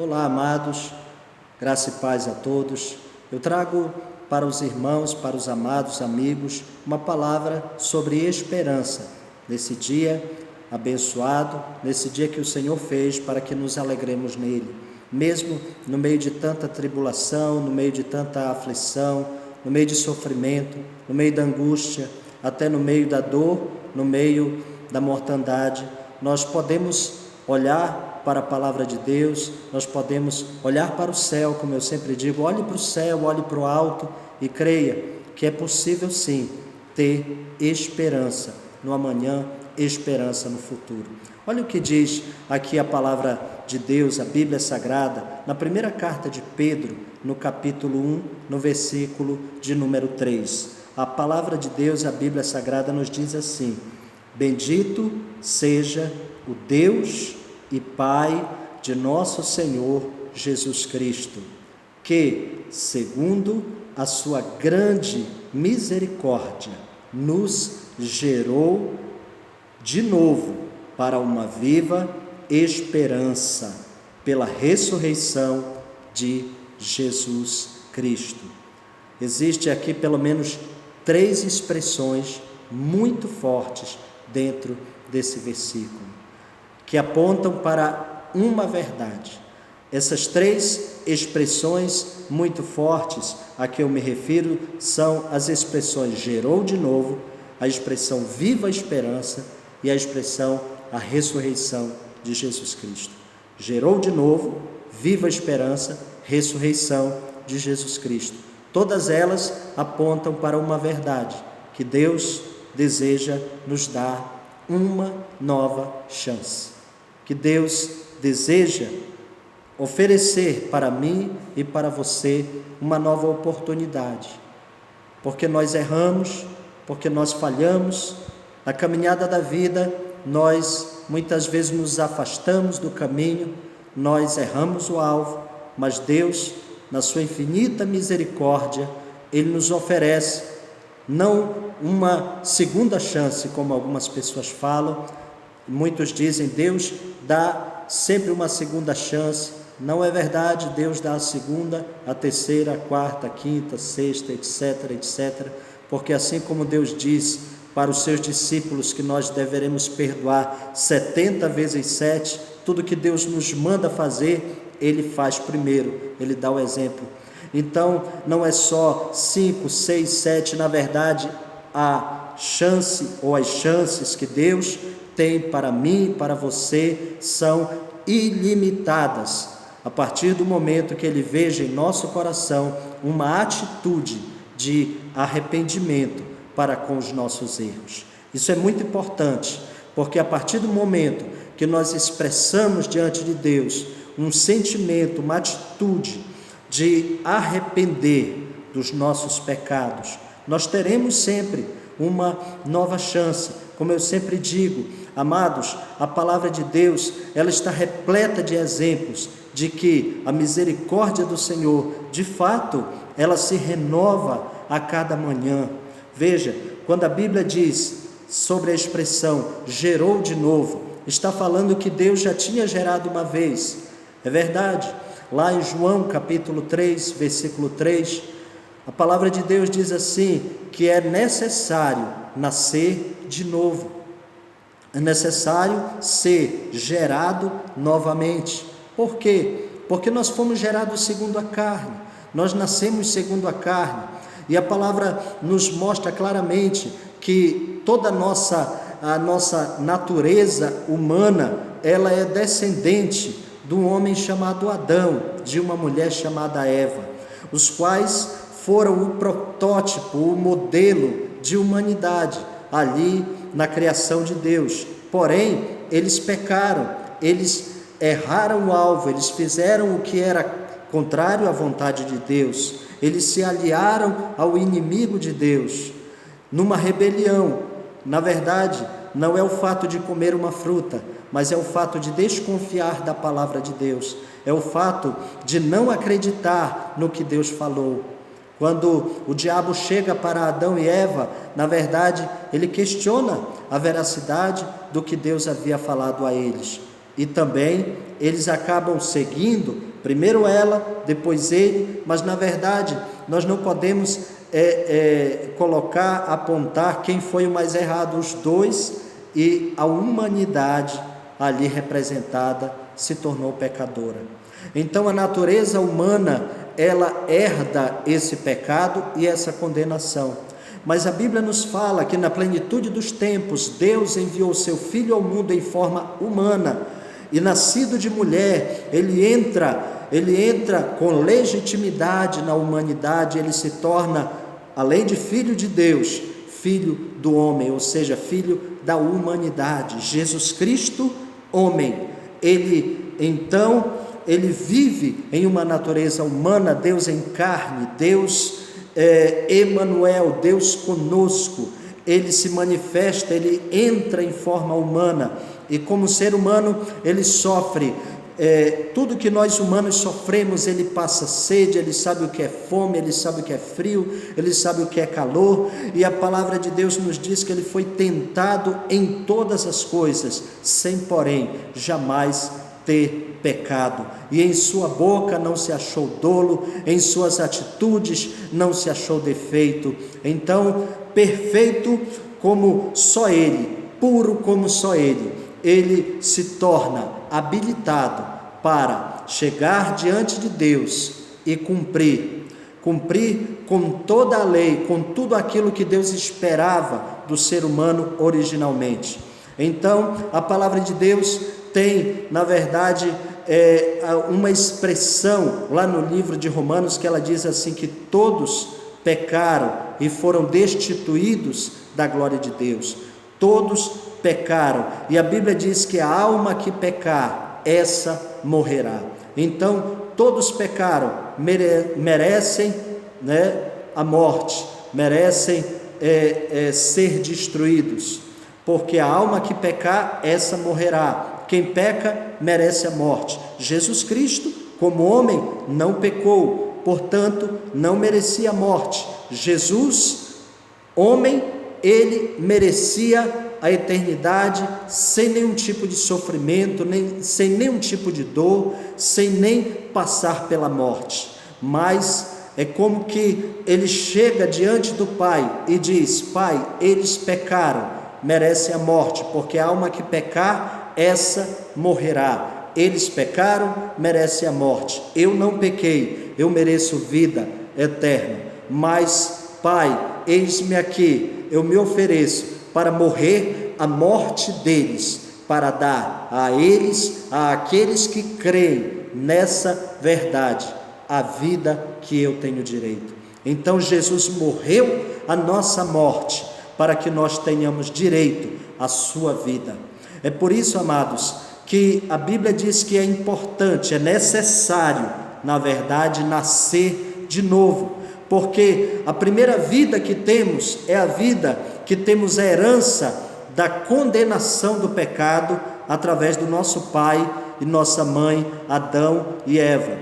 Olá, amados, graça e paz a todos. Eu trago para os irmãos, para os amados amigos, uma palavra sobre esperança, nesse dia abençoado, nesse dia que o Senhor fez para que nos alegremos nele. Mesmo no meio de tanta tribulação, no meio de tanta aflição, no meio de sofrimento, no meio da angústia, até no meio da dor, no meio da mortandade, nós podemos olhar para a palavra de Deus, nós podemos olhar para o céu, como eu sempre digo, olhe para o céu, olhe para o alto e creia que é possível sim ter esperança no amanhã, esperança no futuro. Olha o que diz aqui a palavra de Deus, a Bíblia Sagrada, na primeira carta de Pedro, no capítulo 1, no versículo de número 3. A palavra de Deus, a Bíblia Sagrada, nos diz assim: bendito seja o Deus e Pai de nosso Senhor Jesus Cristo, que, segundo a sua grande misericórdia, nos gerou de novo para uma viva esperança, pela ressurreição de Jesus Cristo. Existe aqui pelo menos 3 expressões muito fortes dentro desse versículo, que apontam para uma verdade. Essas 3 expressões muito fortes a que eu me refiro são as expressões gerou de novo, a expressão viva a esperança e a expressão a ressurreição de Jesus Cristo. Gerou de novo, viva a esperança, ressurreição de Jesus Cristo. Todas elas apontam para uma verdade, que Deus deseja nos dar uma nova chance, que Deus deseja oferecer para mim e para você uma nova oportunidade, porque nós erramos, porque nós falhamos, na caminhada da vida nós muitas vezes nos afastamos do caminho, nós erramos o alvo, mas Deus, na sua infinita misericórdia, Ele nos oferece não uma segunda chance, como algumas pessoas falam. Muitos dizem, Deus dá sempre uma segunda chance. Não é verdade, Deus dá a segunda, a terceira, a quarta, a quinta, a sexta, etc, etc. Porque assim como Deus diz para os seus discípulos que nós deveremos perdoar 70 vezes 7, tudo que Deus nos manda fazer, Ele faz primeiro, Ele dá o exemplo. Então, não é só 5, 6, 7, na verdade, a chance ou as chances que Deus tem para mim e para você são ilimitadas, a partir do momento que Ele veja em nosso coração uma atitude de arrependimento para com os nossos erros. Isso é muito importante, porque a partir do momento que nós expressamos diante de Deus um sentimento, uma atitude de arrepender dos nossos pecados, nós teremos sempre uma nova chance. Como eu sempre digo, amados, a palavra de Deus, ela está repleta de exemplos de que a misericórdia do Senhor, de fato, ela se renova a cada manhã. Veja, quando a Bíblia diz sobre a expressão gerou de novo, está falando que Deus já tinha gerado uma vez. É verdade. Lá em João capítulo 3, versículo 3, a palavra de Deus diz assim, que é necessário nascer de novo. É necessário ser gerado novamente. Por quê? Porque nós fomos gerados segundo a carne. Nós nascemos segundo a carne. E a palavra nos mostra claramente que toda a nossa natureza humana, ela é descendente de um homem chamado Adão, de uma mulher chamada Eva, os quais foram o protótipo, o modelo de humanidade ali na criação de Deus. Porém, eles pecaram, eles erraram o alvo, eles fizeram o que era contrário à vontade de Deus, eles se aliaram ao inimigo de Deus, numa rebelião. Na verdade, não é o fato de comer uma fruta, mas é o fato de desconfiar da palavra de Deus, é o fato de não acreditar no que Deus falou. Quando o diabo chega para Adão e Eva, na verdade, ele questiona a veracidade do que Deus havia falado a eles. E também eles acabam seguindo Primeiro ela, depois ele, mas na verdade nós não podemos apontar quem foi o mais errado, os dois, e a humanidade ali representada se tornou pecadora. Então a natureza humana, ela herda esse pecado e essa condenação. Mas a Bíblia nos fala que na plenitude dos tempos, Deus enviou seu Filho ao mundo em forma humana, e nascido de mulher, ele entra com legitimidade na humanidade, ele se torna, além de filho de Deus, filho do homem, ou seja, filho da humanidade. Jesus Cristo, homem, ele vive em uma natureza humana, Deus em carne, Deus Emanuel, Deus conosco. Ele se manifesta, ele entra em forma humana, e como ser humano ele sofre tudo que nós humanos sofremos. Ele passa sede, ele sabe o que é fome, ele sabe o que é frio, ele sabe o que é calor, e a palavra de Deus nos diz que ele foi tentado em todas as coisas, sem porém jamais ter pecado, e em sua boca não se achou dolo, em suas atitudes não se achou defeito. Então, perfeito como só ele, puro como só ele se torna habilitado para chegar diante de Deus e cumprir com toda a lei, com tudo aquilo que Deus esperava do ser humano originalmente. Então, a palavra de Deus tem, na verdade, uma expressão lá no livro de Romanos, que ela diz assim, que todos pecaram e foram destituídos da glória de Deus. Todos pecaram, e a Bíblia diz que a alma que pecar, essa morrerá. Então, todos pecaram, merecem a morte, merecem ser destruídos, porque a alma que pecar, essa morrerá. Quem peca merece a morte. Jesus Cristo, como homem, não pecou, portanto, não merecia a morte. Jesus, homem, ele merecia a eternidade sem nenhum tipo de sofrimento, sem nenhum tipo de dor, sem nem passar pela morte. Mas é como que ele chega diante do Pai e diz: Pai, eles pecaram, merecem a morte, porque a alma que pecar, essa morrerá. Eles pecaram, merecem a morte. Eu não pequei, eu mereço vida eterna. Mas, Pai, eis-me aqui, eu me ofereço para morrer a morte deles, para dar a eles, a aqueles que creem nessa verdade, a vida que eu tenho direito. Então Jesus morreu a nossa morte, para que nós tenhamos direito à sua vida. É por isso, amados, que a Bíblia diz que é importante, é necessário, na verdade, nascer de novo, porque a primeira vida que temos é a vida que temos a herança da condenação do pecado através do nosso pai e nossa mãe, Adão e Eva.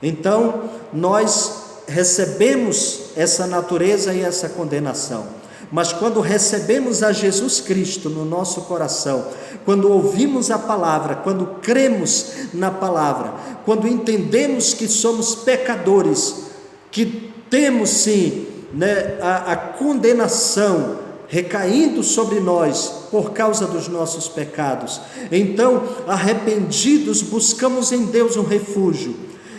Então, nós recebemos essa natureza e essa condenação. Mas quando recebemos a Jesus Cristo no nosso coração, quando ouvimos a palavra, quando cremos na palavra, quando entendemos que somos pecadores, que temos sim a condenação recaindo sobre nós por causa dos nossos pecados, então, arrependidos, buscamos em Deus um refúgio,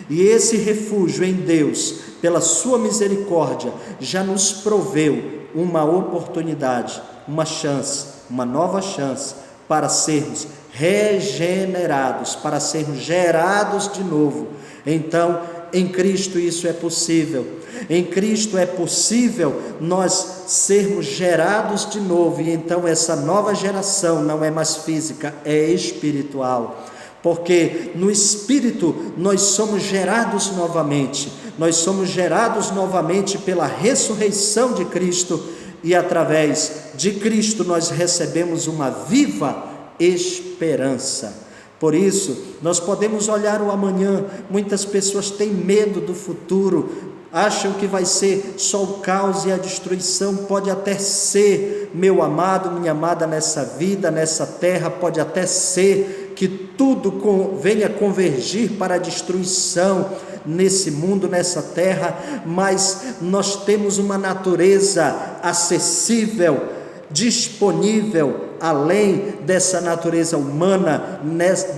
e esse refúgio em Deus, pela sua misericórdia, já nos proveu uma oportunidade, uma chance, uma nova chance para sermos regenerados, para sermos gerados de novo. Então, em Cristo isso é possível. Em Cristo é possível nós sermos gerados de novo, e então essa nova geração não é mais física, é espiritual. Porque no Espírito nós somos gerados novamente, nós somos gerados novamente pela ressurreição de Cristo, e através de Cristo nós recebemos uma viva esperança. Por isso, nós podemos olhar o amanhã. Muitas pessoas têm medo do futuro, acham que vai ser só o caos e a destruição. Pode até ser, meu amado, minha amada, nessa vida, nessa terra, pode até ser que tudo venha convergir para a destruição nesse mundo, nessa terra, mas nós temos uma natureza acessível, disponível, além dessa natureza humana,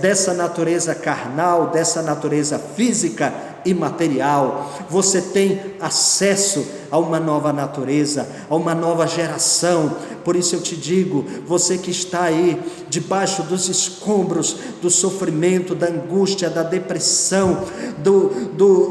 dessa natureza carnal, dessa natureza física e material. Você tem acesso a uma nova natureza, a uma nova geração. Por isso eu te digo, você que está aí debaixo dos escombros do sofrimento, da angústia, da depressão,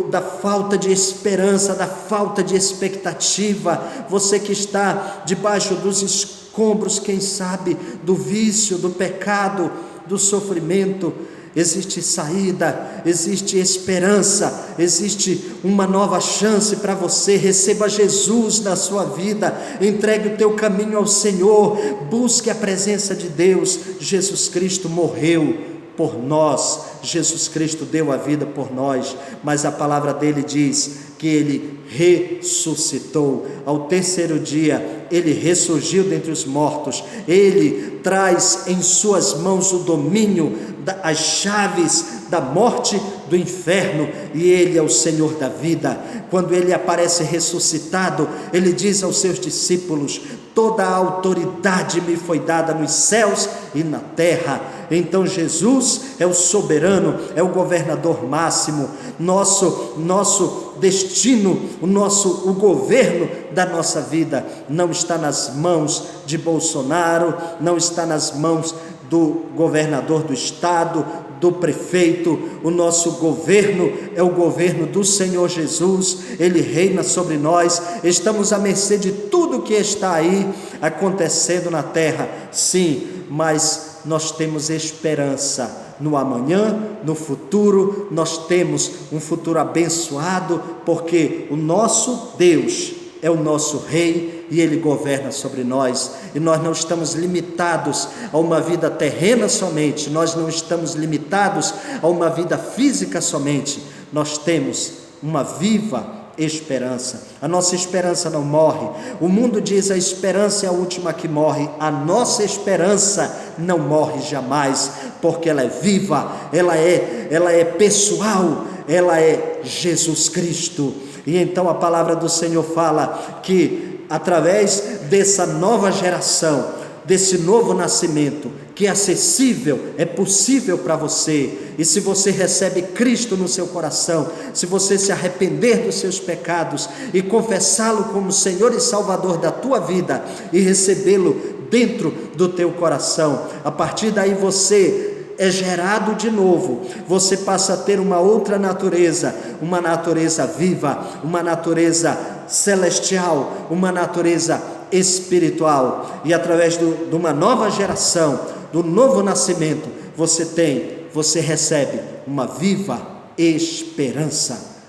da falta de esperança, da falta de expectativa, você que está debaixo dos escombros, quem sabe, do vício, do pecado, do sofrimento, existe saída, existe esperança, existe uma nova chance para você. Receba Jesus na sua vida, entregue o teu caminho ao Senhor, busque a presença de Deus. Jesus Cristo morreu por nós, Jesus Cristo deu a vida por nós, mas a palavra dele diz que ele ressuscitou. Ao terceiro dia, ele ressurgiu dentre os mortos. Ele traz em suas mãos o domínio, as chaves da morte, do inferno, e ele é o Senhor da vida. Quando ele aparece ressuscitado, ele diz aos seus discípulos: toda a autoridade me foi dada nos céus e na terra. Então Jesus é o soberano, é o governador máximo. Nosso destino, o governo da nossa vida não está nas mãos de Bolsonaro, não está nas mãos do governador do estado, do prefeito. O nosso governo é o governo do Senhor Jesus. Ele reina sobre nós. Estamos à mercê de tudo que está aí acontecendo na terra, sim, mas nós temos esperança no amanhã, no futuro. Nós temos um futuro abençoado, porque o nosso Deus é o nosso Rei e Ele governa sobre nós, e nós não estamos limitados a uma vida terrena somente, nós não estamos limitados a uma vida física somente, nós temos uma viva esperança. A nossa esperança não morre. O mundo diz: a esperança é a última que morre. A nossa esperança não morre jamais, porque ela é viva, ela é pessoal, ela é Jesus Cristo. E então a palavra do Senhor fala que através dessa nova geração, desse novo nascimento, que é acessível, é possível para você. E se você recebe Cristo no seu coração, se você se arrepender dos seus pecados e confessá-lo como Senhor e Salvador da tua vida e recebê-lo dentro do teu coração, a partir daí você é gerado de novo, você passa a ter uma outra natureza, uma natureza viva, uma natureza celestial, uma natureza espiritual. E através de uma nova geração, do novo nascimento, você recebe uma viva esperança.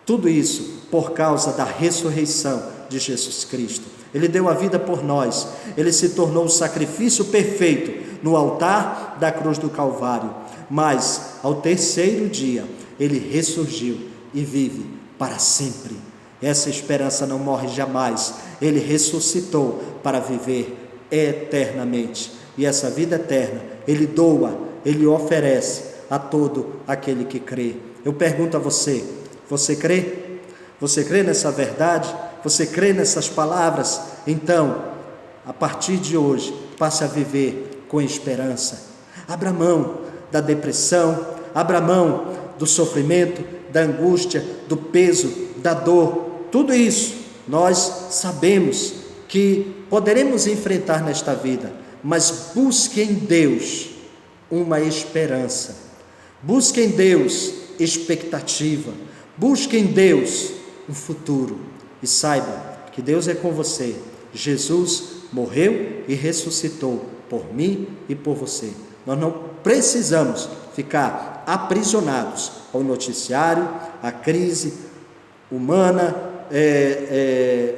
Tudo isso por causa da ressurreição de Jesus Cristo. Ele deu a vida por nós, ele se tornou o sacrifício perfeito no altar da cruz do Calvário, mas ao terceiro dia ele ressurgiu e vive para sempre. Essa esperança não morre jamais. Ele ressuscitou para viver eternamente, e essa vida eterna ele doa, ele oferece a todo aquele que crê. Eu pergunto a você: você crê? Você crê nessa verdade? Você crê nessas palavras? Então, a partir de hoje, passe a viver com esperança. Abra mão da depressão, abra mão do sofrimento, da angústia, do peso, da dor. Tudo isso nós sabemos que poderemos enfrentar nesta vida, mas busque em Deus uma esperança, busque em Deus expectativa, busque em Deus um futuro, e saiba que Deus é com você. Jesus morreu e ressuscitou por mim e por você. Nós não precisamos ficar aprisionados ao noticiário, à crise humana,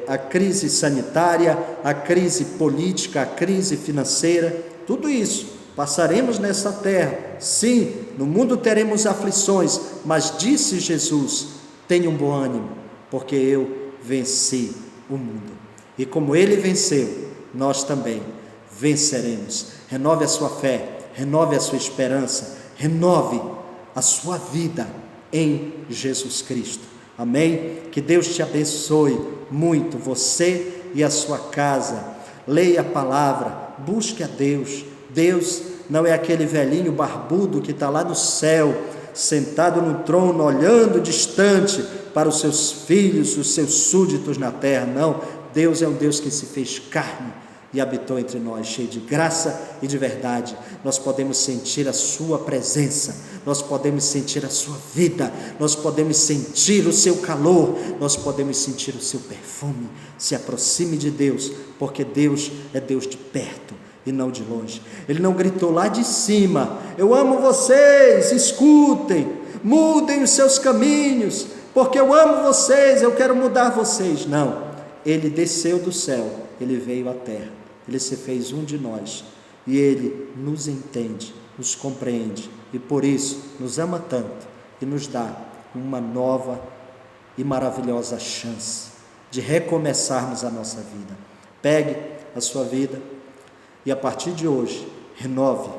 a crise sanitária, a crise política, a crise financeira. Tudo isso passaremos nessa terra, sim, no mundo teremos aflições, mas disse Jesus: tenham bom ânimo, porque eu venci o mundo, e como ele venceu, nós também venceremos. Renove a sua fé, renove a sua esperança, renove a sua vida em Jesus Cristo. Amém? Que Deus te abençoe muito, você e a sua casa. Leia a palavra, busque a Deus. Deus não é aquele velhinho barbudo que está lá no céu, sentado no trono, olhando distante para os seus filhos, os seus súditos na terra. Não, Deus é um Deus que se fez carne e habitou entre nós, cheio de graça e de verdade. Nós podemos sentir a sua presença, nós podemos sentir a sua vida, nós podemos sentir o seu calor, nós podemos sentir o seu perfume. Se aproxime de Deus, porque Deus é Deus de perto e não de longe. Ele não gritou lá de cima: eu amo vocês, escutem, mudem os seus caminhos, porque eu amo vocês, eu quero mudar vocês. Não, ele desceu do céu, ele veio à terra, ele se fez um de nós, e ele nos entende, nos compreende, e por isso nos ama tanto e nos dá uma nova e maravilhosa chance de recomeçarmos a nossa vida. Pegue a sua vida e a partir de hoje renove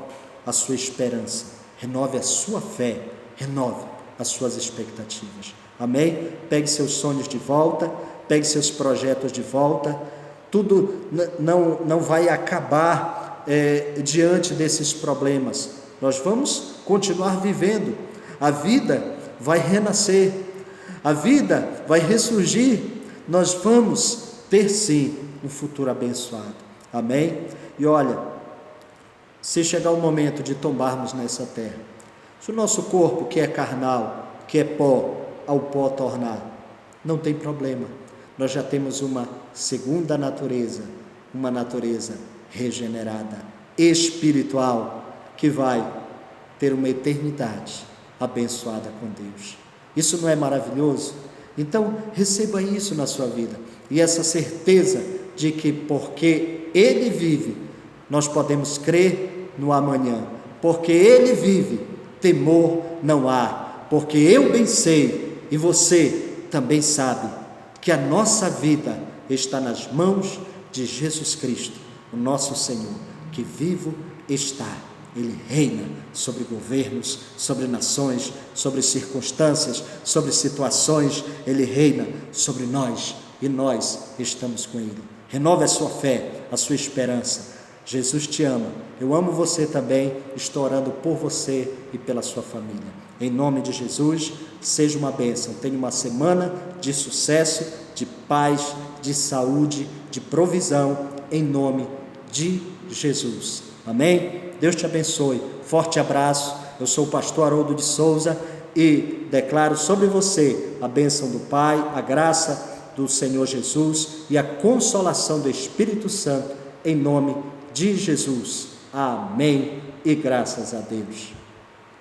a sua esperança, renove a sua fé, renove as suas expectativas. Amém? Pegue seus sonhos de volta, pegue seus projetos de volta. Tudo não vai acabar diante desses problemas. Nós vamos continuar vivendo. A vida vai renascer, a vida vai ressurgir. Nós vamos ter sim um futuro abençoado. Amém? E olha, se chegar o momento de tombarmos nessa terra, se o nosso corpo, que é carnal, que é pó, ao pó tornar, não tem problema. Nós já temos uma segunda natureza, uma natureza regenerada, espiritual, que vai ter uma eternidade abençoada com Deus. Isso não é maravilhoso? Então, receba isso na sua vida, e essa certeza de que porque Ele vive, nós podemos crer no amanhã. Porque Ele vive, temor não há. Porque eu bem sei, e você também sabe, que a nossa vida está nas mãos de Jesus Cristo, o nosso Senhor, que vivo está. Ele reina sobre governos, sobre nações, sobre circunstâncias, sobre situações. Ele reina sobre nós e nós estamos com Ele. Renove a sua fé, a sua esperança. Jesus te ama, eu amo você também, estou orando por você e pela sua família. Em nome de Jesus, seja uma bênção. Tenha uma semana de sucesso, de paz, de saúde, de provisão, em nome de Jesus. Amém? Deus te abençoe. Forte abraço. Eu sou o pastor Haroldo de Souza e declaro sobre você a bênção do Pai, a graça do Senhor Jesus e a consolação do Espírito Santo, em nome de Jesus. Amém e graças a Deus.